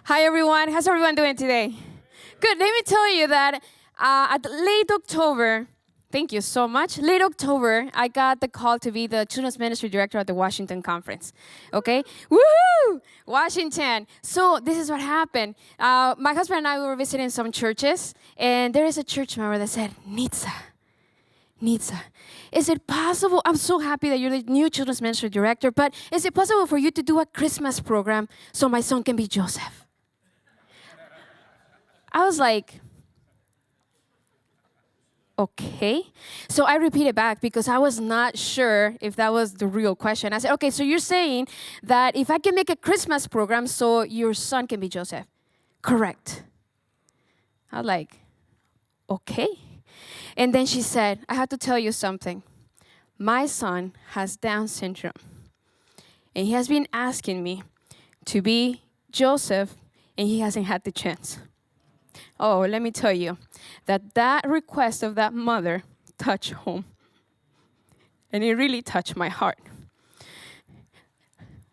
Hi, everyone. How's everyone doing today? Good. Let me tell you that at late October, thank you so much. Late October, I got the call to be the Children's Ministry Director at the Washington Conference. Okay? Woohoo! Washington. So this is what happened. My husband and I were visiting some churches, and there is a church member that said, Nitza, is it possible? I'm so happy that you're the new Children's Ministry Director, but is it possible for you to do a Christmas program so my son can be Joseph? I was like, okay. So I repeated back because I was not sure if that was the real question. I said, okay, so you're saying that if I can make a Christmas program so your son can be Joseph? Correct. I was like, okay. And then she said, I have to tell you something. My son has Down syndrome. And he has been asking me to be Joseph, and he hasn't had the chance. Oh, let me tell you that request of that mother touched home. And it really touched my heart.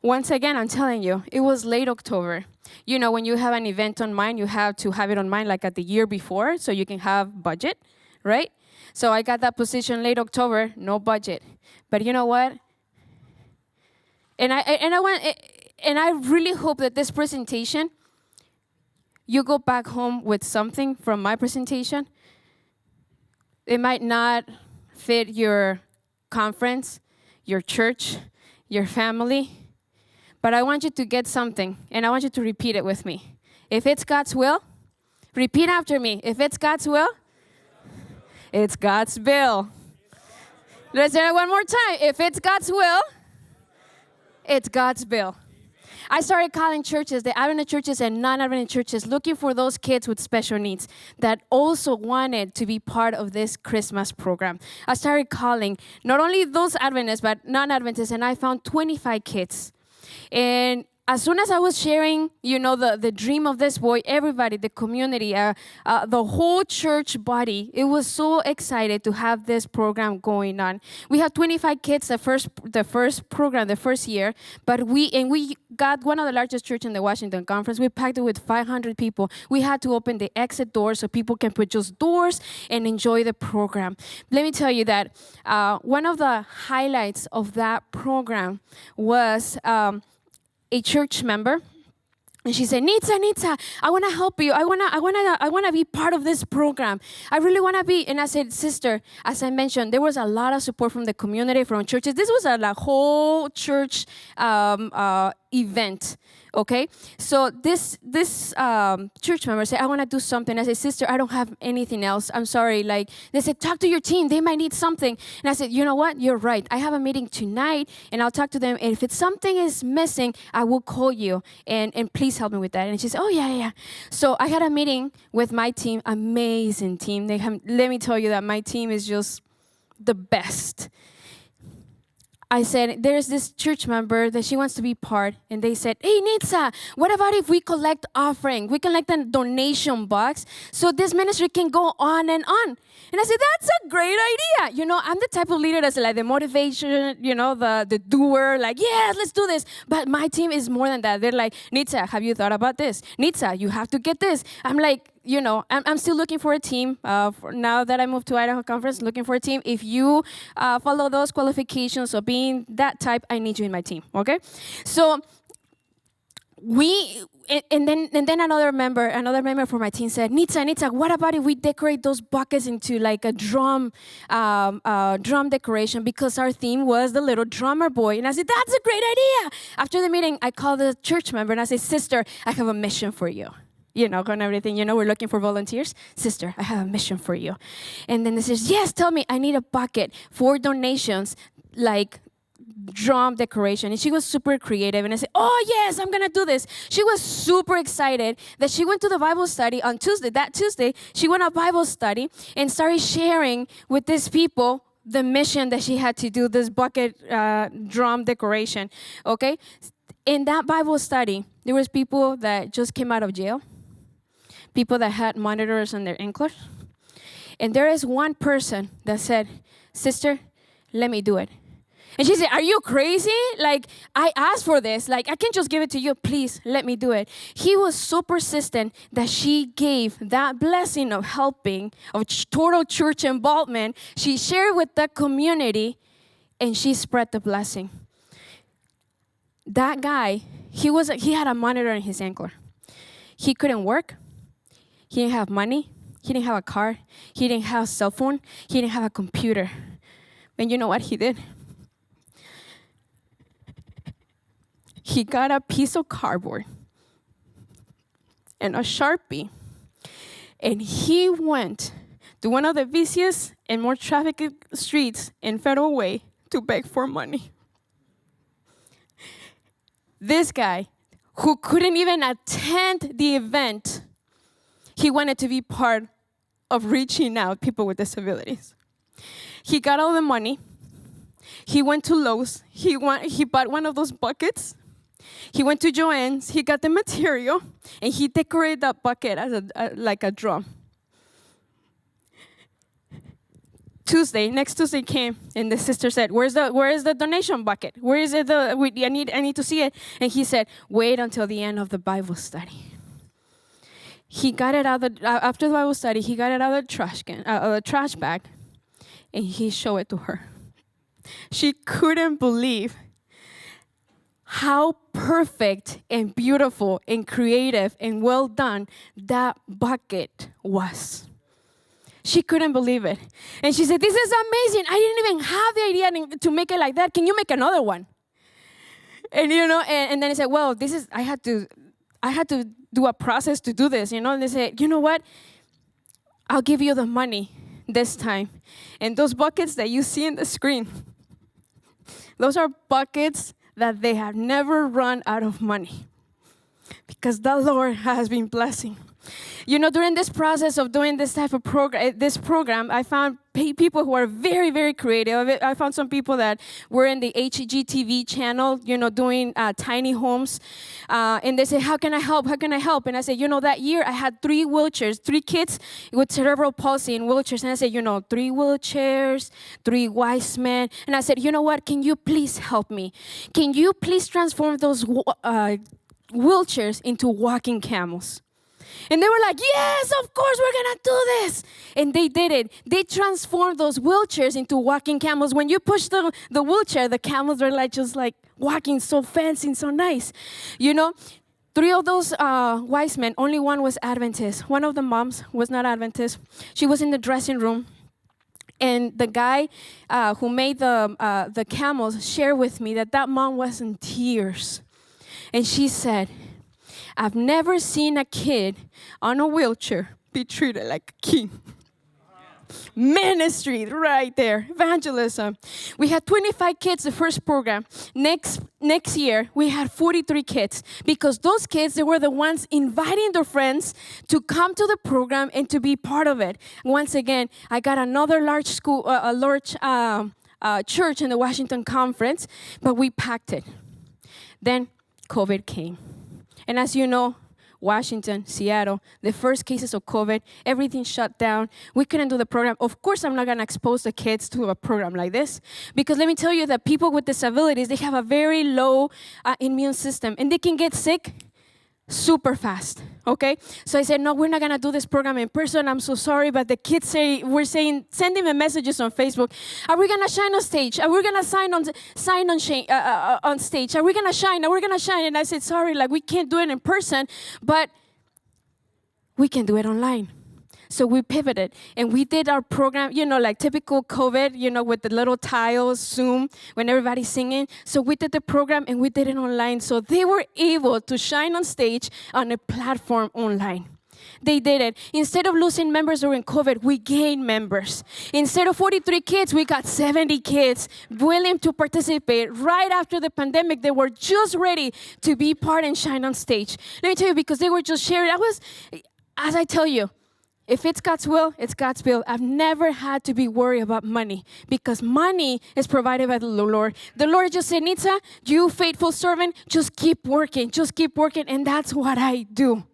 Once again, I'm telling you, it was late October. You know, when you have an event on mind, you have to have it on mind like at the year before so you can have budget, right? So I got that position late October, no budget. But you know what? And I really hope that this presentation, you go back home with something from my presentation. It might not fit your conference, your church, your family, but I want you to get something, and I want you to repeat it with me. If it's God's will, repeat after me. If it's God's will, it's God's bill. Let's say it one more time. If it's God's will, it's God's bill. I started calling churches, the Adventist churches and non-Adventist churches, looking for those kids with special needs that also wanted to be part of this Christmas program. I started calling not only those Adventists, but non-Adventists, and I found 25 kids. And as soon as I was sharing, you know, the dream of this boy, everybody, the community, the whole church body, it was so excited to have this program going on. We had 25 kids the first program, the first year, but we got one of the largest churches in the Washington Conference. We packed it with 500 people. We had to open the exit doors so people can put just doors and enjoy the program. Let me tell you that one of the highlights of that program was a church member, and she said, Nitza, I want to help you. I want to be part of this program. I really want to be. And I said, sister, as I mentioned, there was a lot of support from the community, from churches. This was a whole church event. Okay, so this church member said, I want to do something. I said, sister, I don't have anything else. I'm sorry. Like, they said, talk to your team. They might need something. And I said, you know what? You're right. I have a meeting tonight, and I'll talk to them. And if it's something is missing, I will call you, and please help me with that. And she said, oh, yeah. So I had a meeting with my team, amazing team. Let me tell you that my team is just the best. I said, there's this church member that she wants to be part. And they said, hey, Nitza, what about if we collect offering? We collect a donation box so this ministry can go on and on. And I said, that's a great idea. You know, I'm the type of leader that's like the motivation, you know, the doer, like, yes, let's do this. But my team is more than that. They're like, Nitza, have you thought about this? Nitza, you have to get this. I'm like, you know, I'm still looking for a team. Now that I moved to Idaho Conference, looking for a team. If you follow those qualifications of being that type, I need you in my team, okay? So and then another member for my team said, Nitza, what about if we decorate those buckets into like a drum decoration, because our theme was the little drummer boy. And I said, that's a great idea. After the meeting, I called the church member and I said, sister, I have a mission for you. You know, and everything, you know, we're looking for volunteers. Sister, I have a mission for you. And then they says, yes, tell me, I need a bucket for donations, like drum decoration. And she was super creative. And I said, oh, yes, I'm going to do this. She was super excited that she went to the Bible study on Tuesday. That Tuesday, she went to Bible study and started sharing with these people the mission that she had to do, this bucket drum decoration, okay? In that Bible study, there was people that just came out of jail, people that had monitors on their ankles. And there is one person that said, sister, let me do it. And she said, are you crazy? Like, I asked for this. Like, I can't just give it to you. Please, let me do it. He was so persistent that she gave that blessing of helping, of total church involvement. She shared with the community, and she spread the blessing. That guy, he had a monitor in his ankle. He couldn't work. He didn't have money. He didn't have a car. He didn't have a cell phone. He didn't have a computer. And you know what he did? He got a piece of cardboard and a Sharpie, and he went to one of the busiest and more trafficked streets in Federal Way to beg for money. This guy, who couldn't even attend the event, he wanted to be part of reaching out people with disabilities. He got all the money. He went to Lowe's. He bought one of those buckets. He went to Joann's. He got the material, and he decorated that bucket as like a drum. Next Tuesday came, and the sister said, "Where is the donation bucket? Where is it? I need to see it." And he said, "Wait until the end of the Bible study." He got it out after the Bible study. He got it out of the trash bag, and he showed it to her. She couldn't believe how perfect and beautiful and creative and well done that bucket was. She couldn't believe it. And she said, "This is amazing. I didn't even have the idea to make it like that. Can you make another one?" And and then he said, "Well, I had to do a process to do this, And they said, "You know what? I'll give you the money this time." And those buckets that you see in the screen, those are buckets that they have never run out of money because the Lord has been blessing. During this process of doing this type of program, I found people who are very, very creative. I found some people that were in the HGTV channel, doing tiny homes. And they said, how can I help? How can I help? And I said, that year I had 3 wheelchairs, 3 kids with cerebral palsy in wheelchairs. And I said, 3 wheelchairs, 3 wise men. And I said, you know what? Can you please help me? Can you please transform those wheelchairs into walking camels? And they were like, yes, of course, we're going to do this. And they did it. They transformed those wheelchairs into walking camels. When you push the wheelchair, the camels are just walking so fancy and so nice. 3 of those wise men, only one was Adventist. One of the moms was not Adventist. She was in the dressing room. And the guy who made the camels shared with me that mom was in tears. And she said, I've never seen a kid on a wheelchair be treated like a king. Ministry right there, evangelism. We had 25 kids the first program. Next year, we had 43 kids because those kids, they were the ones inviting their friends to come to the program and to be part of it. Once again, I got another large church in the Washington Conference, but we packed it. Then COVID came. And as you know, Washington, Seattle, the first cases of COVID, everything shut down. We couldn't do the program. Of course, I'm not going to expose the kids to a program like this because let me tell you that people with disabilities, they have a very low immune system and they can get sick super fast, okay? So I said, no, we're not going to do this program in person. I'm so sorry, but the kids sending me messages on Facebook. Are we going to shine on stage? Are we going to sign on stage? Are we going to shine? Are we going to shine? And I said, sorry, we can't do it in person, but we can do it online. So we pivoted and we did our program, typical COVID, with the little tiles, Zoom, when everybody's singing. So we did the program and we did it online. So they were able to shine on stage on a platform online. They did it. Instead of losing members during COVID, we gained members. Instead of 43 kids, we got 70 kids willing to participate. Right after the pandemic, they were just ready to be part and shine on stage. Let me tell you, because they were just sharing. As I tell you, if it's God's will, it's God's will. I've never had to be worried about money because money is provided by the Lord. The Lord just said, Nitza, you faithful servant, just keep working, and that's what I do.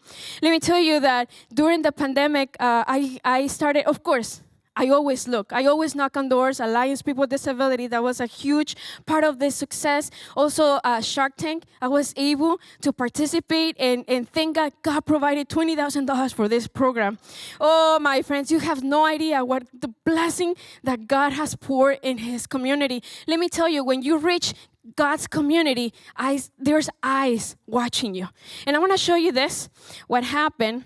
Let me tell you that during the pandemic, I started, of course, I always look. I always knock on doors. Alliance People with Disability, that was a huge part of the success. Also, Shark Tank, I was able to participate, and thank God, God provided $20,000 for this program. Oh, my friends, you have no idea what the blessing that God has poured in his community. Let me tell you, when you reach God's community, there's eyes watching you. And I want to show you this, what happened.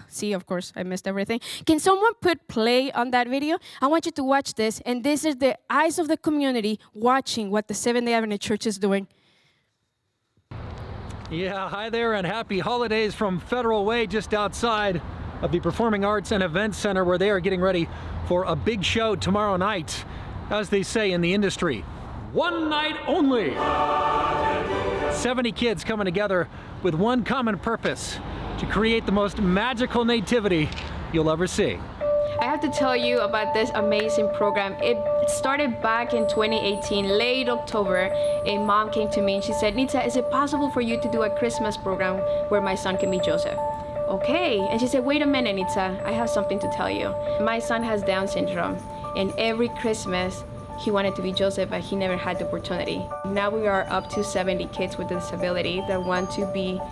See, of course, I missed everything. Can someone put play on that video? I want you to watch this, and this is the eyes of the community watching what the Seventh-day Adventist Church is doing. Yeah, hi there, and happy holidays from Federal Way, just outside of the Performing Arts and Events Center, where they are getting ready for a big show tomorrow night. As they say in the industry, one night only. 70 kids coming together with one common purpose: to create the most magical nativity you'll ever see. I have to tell you about this amazing program. It started back in 2018, late October. A mom came to me and she said, Nitza, is it possible for you to do a Christmas program where my son can be Joseph? Okay. And she said, wait a minute, Nitza, I have something to tell you. My son has Down syndrome, and every Christmas he wanted to be Joseph, but he never had the opportunity. Now we are up to 70 kids with disability that want to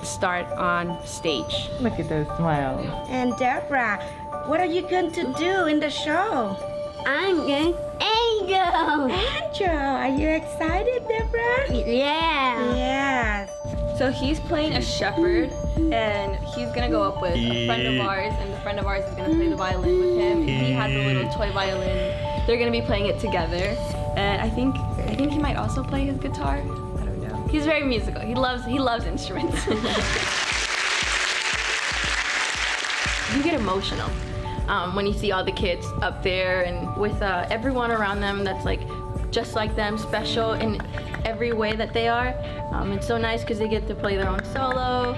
start on stage. Look at those smiles. And Deborah, what are you going to do in the show? I'm going Angel. Angel, are you excited, Deborah? Yeah. Yes. So he's playing a shepherd, and he's gonna go up with a friend of ours, and the friend of ours is gonna play the violin with him. And he has a little toy violin. They're gonna be playing it together, and I think he might also play his guitar. I don't know. He's very musical. He loves instruments. You get emotional when you see all the kids up there, and with everyone around them that's like just like them, special in every way that they are. It's so nice because they get to play their own solo.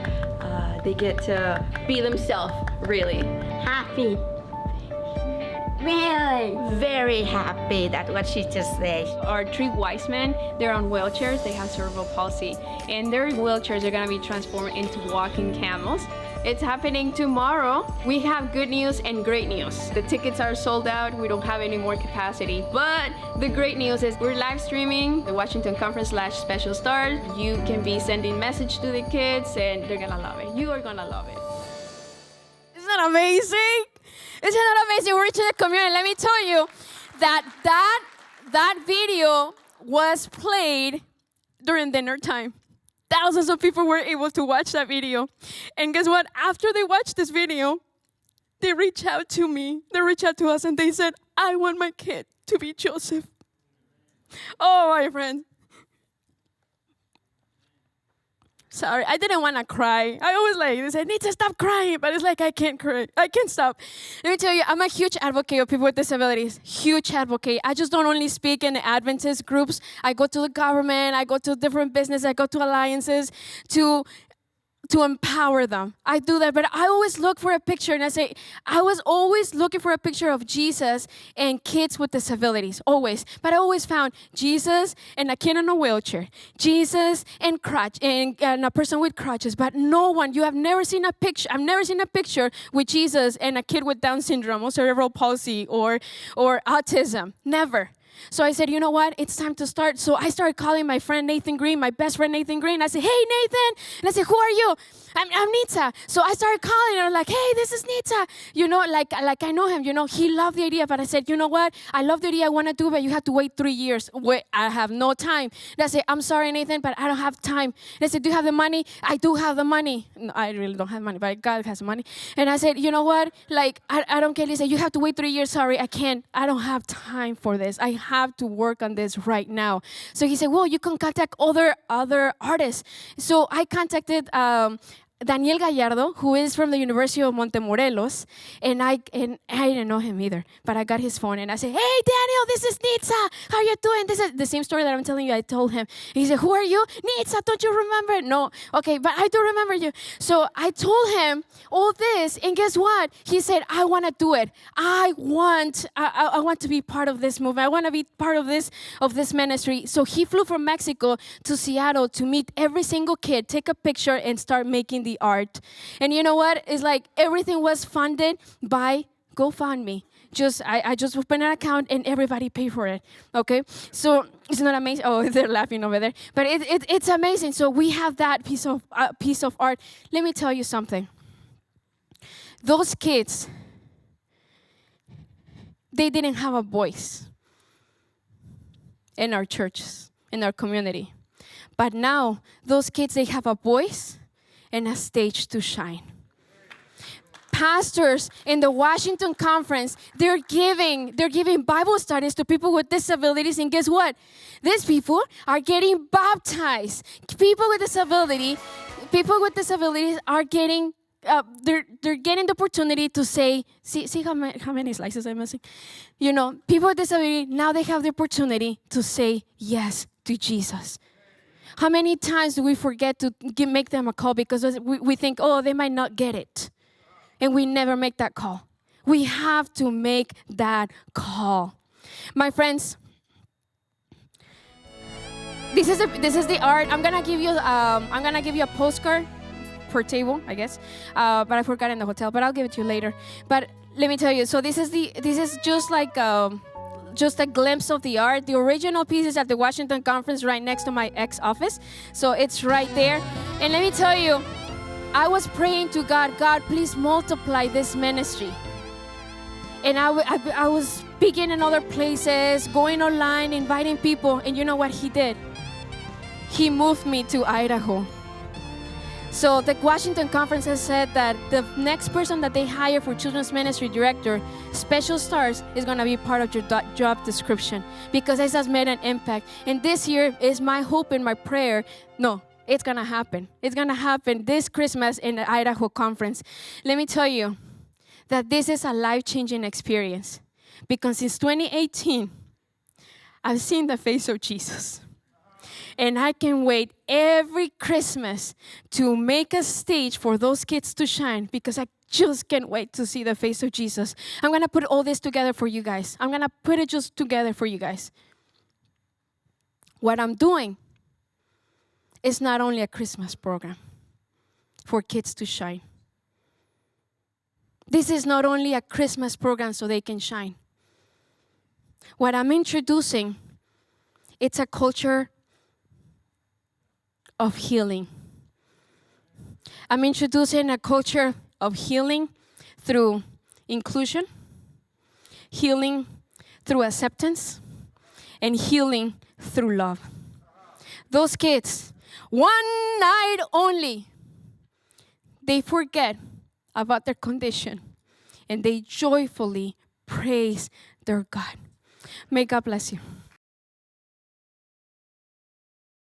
They get to be themselves, really. Happy. Really? Very happy. That's what she just said. Our three wise men, they're on wheelchairs. They have cerebral palsy, and their wheelchairs are gonna be transformed into walking camels. It's happening tomorrow. We have good news and great news. The tickets are sold out. We don't have any more capacity. But the great news is we're live streaming the Washington Conference /Special Stars. You can be sending message to the kids, and they're gonna love it. You are gonna love it. Isn't that amazing? Isn't that amazing? We're reaching the community. Let me tell you that video was played during dinner time. Thousands of people were able to watch that video. And guess what? After they watched this video, they reached out to me. They reached out to us, and they said, I want my kid to be Joseph. Oh, my friend. Sorry, I didn't want to cry. I always they said, need to stop crying, but it's like I can't cry. I can't stop. Let me tell you, I'm a huge advocate of people with disabilities. Huge advocate. I just don't only speak in the Adventist groups. I go to the government. I go to different business. I go to alliances to empower them. I do that, but I always look for a picture, and I was always looking for a picture of Jesus and kids with disabilities, always. But I always found Jesus and a kid in a wheelchair, Jesus and a person with crutches, but no one. You have never seen a picture. I've never seen a picture with Jesus and a kid with Down syndrome or cerebral palsy or autism. Never. So I said, you know what? It's time to start. So I started calling my friend Nathan Green, my best friend Nathan Green. I said, hey, Nathan. And I said, who are you? I'm Nitza. So I started calling her like, hey, this is Nitza. You know, like I know him. You know, he loved the idea. But I said, you know what? I love the idea. I want to do it, but you have to wait 3 years. Wait, I have no time. And I said, I'm sorry, Nathan, but I don't have time. And I said, do you have the money? I do have the money. No, I really don't have money, but God has money. And I said, you know what? Like, I don't care. He said, you have to wait 3 years. Sorry, I can't. I don't have time for this. I have to work on this right now. So he said, well, you can contact other artists. So I contacted Daniel Gallardo, who is from the University of Montemorelos, and I didn't know him either, but I got his phone and I said, hey, Daniel, this is Nitza. How are you doing? This is the same story that I'm telling you. I told him. And he said, who are you? Nitza, don't you remember? No. Okay, but I do remember you. So I told him all this, and guess what? He said, I want to do it. I want to be part of this movement. I want to be part of this ministry. So he flew from Mexico to Seattle to meet every single kid, take a picture, and start making the art. And you know what? It's like everything was funded by GoFundMe. I just open an account and everybody pay for it. Okay, so it's not amazing. Oh, they're laughing over there, but it's amazing. So we have that piece of art. Let me tell you something. Those kids, they didn't have a voice in our churches, in our community, but now those kids, they have a voice and a stage to shine. Pastors in the Washington Conference, they're giving Bible studies to people with disabilities, and guess what? These people are getting baptized. People with disabilities are getting they're getting the opportunity to say, see how many slices I'm missing? You know, people with disability, now they have the opportunity to say yes to Jesus. How many times do we forget to make them a call because we think, oh, they might not get it? And we never make that call. We have to make that call. My friends, this is the art. I'm gonna give you a postcard per table, I guess. But I forgot in the hotel, but I'll give it to you later. But let me tell you, so this is just like just a glimpse of the art. The original piece is at the Washington Conference right next to my ex-office. So it's right there. And let me tell you, I was praying to God, God, please multiply this ministry. And I was speaking in other places, going online, inviting people. And you know what He did? He moved me to Idaho. So the Washington Conference has said that the next person that they hire for children's ministry director, special stars, is going to be part of your job description because this has made an impact. And this year is my hope and my prayer. No, it's going to happen. It's going to happen this Christmas in the Idaho Conference. Let me tell you that this is a life-changing experience because since 2018, I've seen the face of Jesus. And I can wait every Christmas to make a stage for those kids to shine because I just can't wait to see the face of Jesus. I'm going to put all this together for you guys. I'm going to put it just together for you guys. What I'm doing is not only a Christmas program for kids to shine. This is not only a Christmas program so they can shine. What I'm introducing, it's a culture of healing. I'm introducing a culture of healing through inclusion, healing through acceptance, and healing through love. Those kids, one night only, they forget about their condition and they joyfully praise their God. May God bless you.